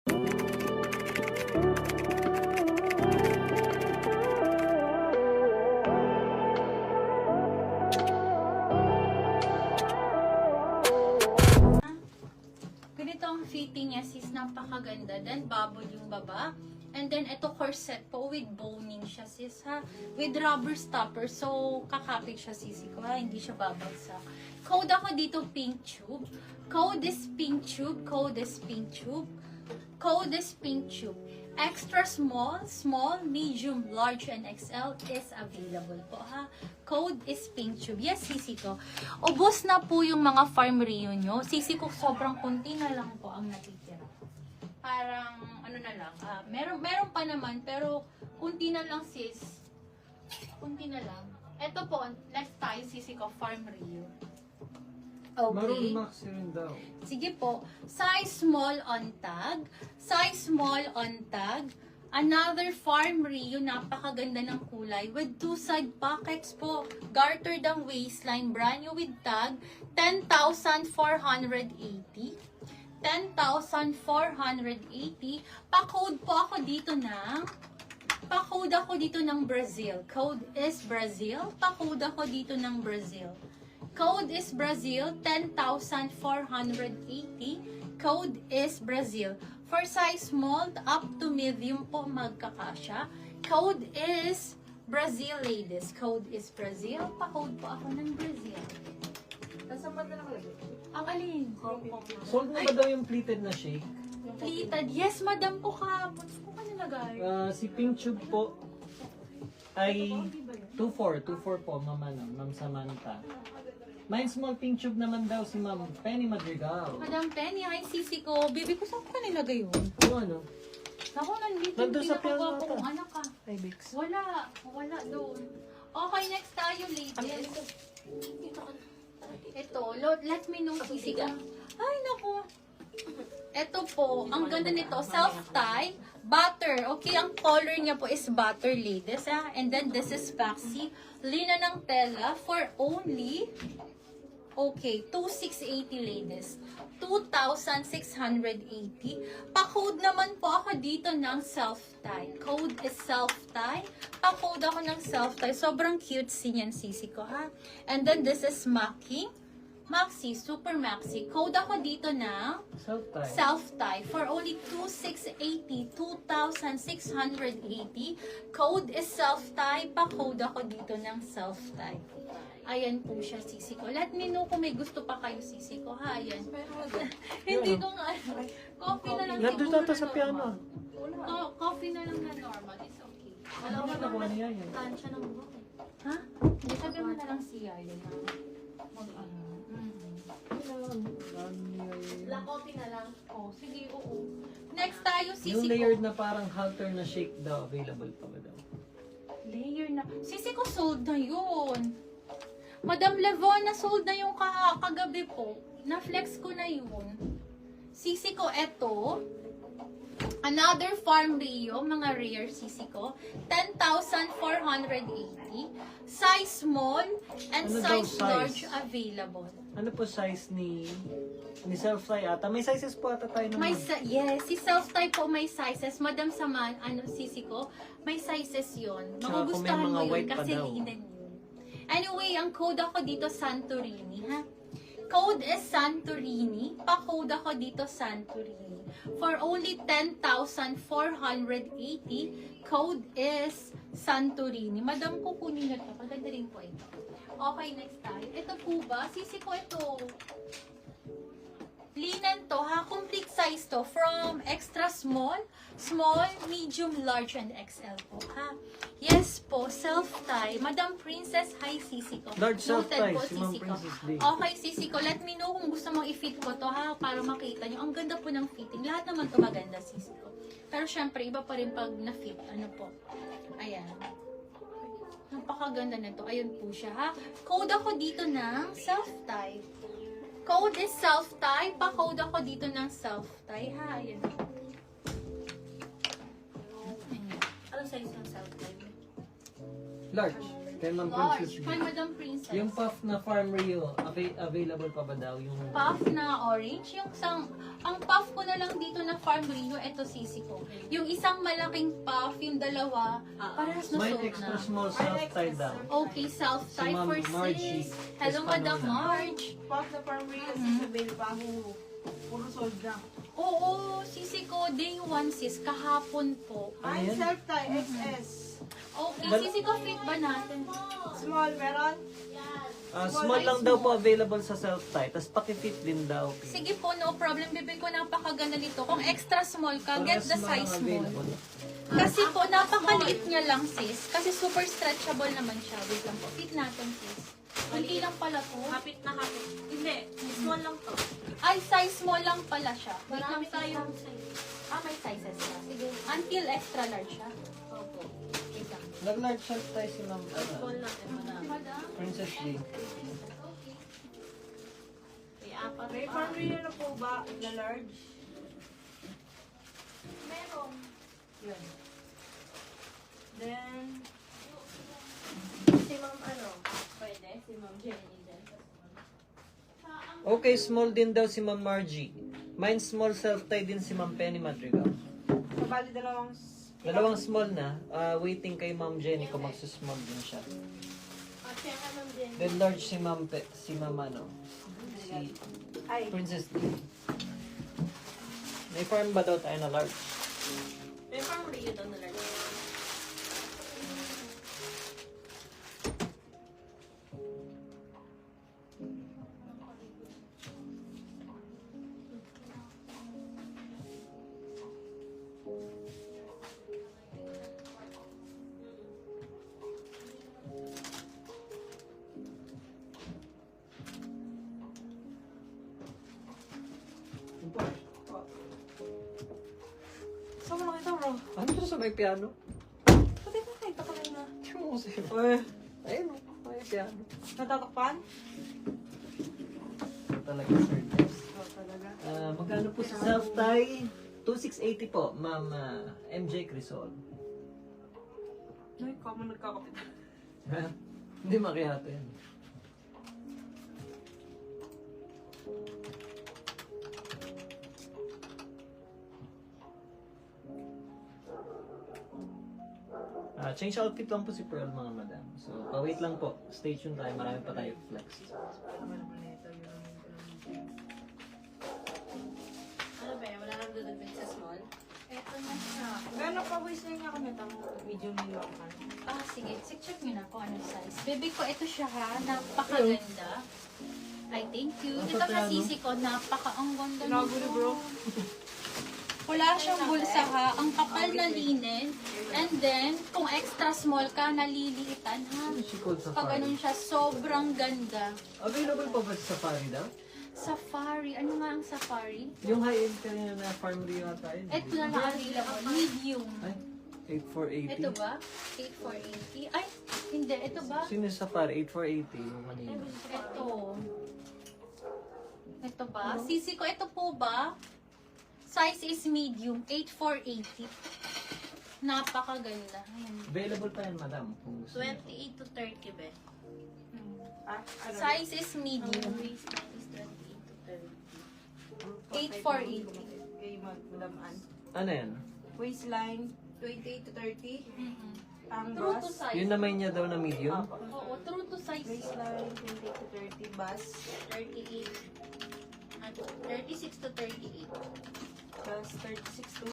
Ganito ang fitting niya, sis, napakaganda. Then, bubble yung baba. And then, ito corset po with boning siya, sis, ha? With rubber stopper. So, kakapit siya, sisi ko, ha? Hindi siya babagsak. Code ako dito, pink tube. Code is pink tube. Code is pink tube. Code is pink tube. Extra small, small, medium, large, and XL is available po, ha? Code is pink tube. Yes, sisi ko. Ubos na po yung mga farm Rio nyo. Sisi ko, sobrang kunti na lang po ang natitira. Parang, ano na lang, meron pa naman, pero kunti na lang, sis. Kunti na lang. Ito po, next tayo, sisi ko, farm Rio. Okay. Maroon maxi rin daw. Sige po. Size small on tag. Size small on tag. Another farm Rio. Napakaganda ng kulay. With two side pockets po. Gartered ang waistline. Brand new with tag. 10,480. 10,480. Pa-code po ako dito ng Pa-code ako dito ng Brazil. Code is Brazil. Pa-code ako dito ng Brazil. Code is Brazil, 10,480. Code is Brazil. For size small up to medium po magkakasya. Code is Brazil, ladies. Code is Brazil. Pa-code po ako ng Brazil. Nasa ba't na nakalagay? Ang alin? Sold na ba daw yung pleated na shake? Pleated. Yes, madam po ka. Bunso ko ka nilagay. Si Pink Tube po ay 2.4 po, Ma'am Samantha. May small Pink Tube naman daw si Ma'am Penny Madrigal. Madam Penny, ay sisi ko. Baby ko, saan ko ka nilagay yun? Ano? Ako, nandito. Nandun sa pinakagwapo piano kong ata. anak ka. Ay, Bix. Wala doon. Okay, next tayo, ladies. Ito, let me know, sisi ka. Ay, naku. Ito po, ang ganda nito, self-tie, butter. Okay, ang color niya po is butter, ladies, ha? And then, this is waxy. Lina ng tela for only, okay, 2,680, ladies. 2,680. Pa-code naman po ako dito ng self-tie. Code is self-tie. Pa-code ako ng self-tie. Sobrang cute niyan, sisi ko, ha? And then, this is Maxi, super maxi. Code ako dito ng Self-tie. self-tie for only 2,680, 2,680. Code is self-tie. Pa-code ako dito ng self-tie. Ayan po siya, sisi ko. Let me know kung may gusto pa kayo, sisi ko, ha? Ayan. Hindi ko nga. Coffee na lang Nandun siguro tata na sa piano. normal. Coffee na lang na normal. It's okay. Ano ba nakuha niya yan? Tansya ng buhok. Ha? Hindi, sabi mo na lang siya. Yun na. Mag-ano. Black coffee na lang. Oh, sige, oo. Next tayo, sisi Yung ko. layered na parang halter na shake daw, available pa ba daw? Layer na. Sisi ko, sold na yun. Madam Levon, sold na yung kagabi po. Na-flex ko na yun. Sisi ko, eto. Another Farm Rio, mga rare sisi ko. 10,480. Size small and Ano daw size size? large available. Ano po size ni self-tie ata? May sizes po ata tayo naman. Yes, si self-tie po may sizes. Madam Saman, sisi ko, may sizes yon. Tsaka kung may Magugustuhan mga mo yun white pa kasi daw. linen yun. Anyway, ang code ako dito Santorini, ha? Code is Santorini. Pa-code ako dito Santorini. For only 10,480, code is Santorini. Madam, kukunin na ito. Maganda rin po ito. Okay, next tayo. Ito po ba? Sisi ko ito. Linen to, ha? Complete size to. From extra small, medium, large, and XL po, ha? Yes po, self-tie. Madam Princess, hi, sisi ko. Large self-tie, Noted po, si Ma'am sisi ko. Princess D. Okay, sisi ko. Let me know kung gusto mong i-fit ko to, ha? Para makita nyo. Ang ganda po ng fitting. Lahat naman to maganda, sisi ko. Pero syempre, iba pa rin pag na-fit. Ano po? Ayan. Napakaganda na to. Ayun po siya, ha? Code ako dito ng self-tie. Code is self-tie. Pa-code ako dito ng self-tie, ha? Ayan. Ano size ng self-tie? Large. Kay Ma'am Large. Princess D. Kay Madam Princess. Yung puff na Farm Rio, available pa ba daw? Yung Puff na orange. Yung Ang puff ko na lang dito na Farm Rio, ito sisi ko. Yung isang malaking puff, yung dalawa, parehas na May sold extra na. small self-tie daw. Okay, self-tie Si Ma'am for Margie sis. Hello, Madam Espanol. Marge. Pop na parang real si Isabel Pahu. Puro sold lang. Oo, sisi ko, day 1 sis, kahapon po. Ay, Ayan. self-tie, XS. Okay, Bal- sisi ko, fit ba natin? Small, meron? Small lang daw po available sa self-tie. Tapos pakifit din daw. Sige po, no problem. Bibig ko napakaganda nito. Kung extra small ka, get the size mo. Kasi po, napakaliit niya lang, sis. Kasi super stretchable naman siya. Wait lang po. Fit natin, sis. Kunti lang pala to. Kapit na kapit. Hindi, small lang to. Ay, size small lang pala siya. Wait lang Marami sis, tayong ha? size. May sizes siya. Sige. Until extra large siya. Opo. Wait lang. Nag-large self-tie si Ma'am Small natin, madami. Madam. Princess Lee. May apat May pa. parang real na po ba na large? Meron. Yun. Then, Si ma'am ano? Pwede? Si ma'am Jenny din. Okay, small din daw si Ma'am Margie. Mine small self-tie din si Ma'am Penny Madrigal. kabali dalawang... Dalawang small na. Waiting kay Ma'am Jenny kung magsusmall din siya. At siya ka ma'am Jenny. Then large si si Ma'am ano. Si Ay, Princess Lee. May farm ba daw tayo na large? May parang Rio daw na lang. saan mo nakita bro? Ano to sa may piano? Pati ko nakita ko lang na. Tingnan mo sa'yo. Uy, Ayun o, may piano. natatakpan? Talaga sir. Yes. Oo, talaga. Magkano po sa self-tie? 2,680 po, Ma'am MJ Crisol. Ay, kamo nagkakapit. Hindi makihato yan. Change outfit lang po si Pearl mga madam. So, wait lang po. Stay tuned tayo. Marami pa tayo flex. Ano ba yan? Wala nang dudubit sa small? Eto na siya. Gano'n pa waist lang niya ako natang medium din lang kan. Sige. Check nyo na kung ano size. Baby ko, ito siya ha. Napakaganda. Ay, thank you. Ang Ito sa piano? kasisi ko. Ang ganda Tinago ni bro. Wala siyang bulsa ha. Ang kapal na linen. And then, kung extra small ka, naliliitan ha. Ano si Cold Pag Safari? ganun siya, sobrang ganda. Available pa ba sa Safari daw? Safari. Ano nga ang safari? Yung high-end kanina na Farm Rio ata yun. Ito na available. Medium. Ay, 8480. Ito ba? 8480. Ay, hindi. Ito ba? Sino yung Safari? 8480 yung kanina. Ito. Ito ba? Sisi ko, ito po ba? Size is medium. 8480. Napakaganda. Ayan. Available pa yan, madam. Kung gusto niyo. 28 to 30 ba? Ah, ano? Size is Ang medium. waistline is 28 to 30. 8480. Kay Madam Ann. Ano yan? Waistline, 28 to 30. Mm-mm. Ang True to bust, size. Yung naman niya daw na medium? Oo, true to size. waistline, 28 to 30. Bust, 38. Ano? 36 to 38. plus 36 to